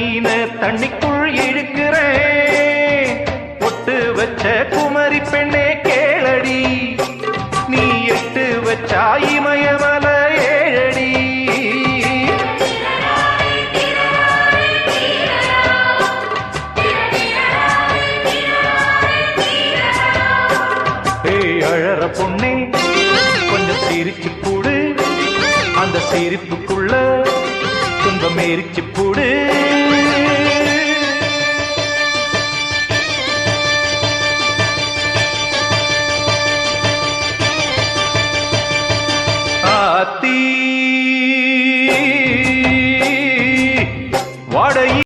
மீன தண்ணிக்குள் இழுக்கிறேன். பொட்டு வச்ச குமரி பெண்ணே கேளடி, நீ எட்டு வச்சா இமயமல ஏழடி. ஏய் அழற பொண்ணே கொஞ்சம் சிரிச்சு போடு, அந்த சிரிப்புக்குள்ள துன்பம் எரிச்சு போடு.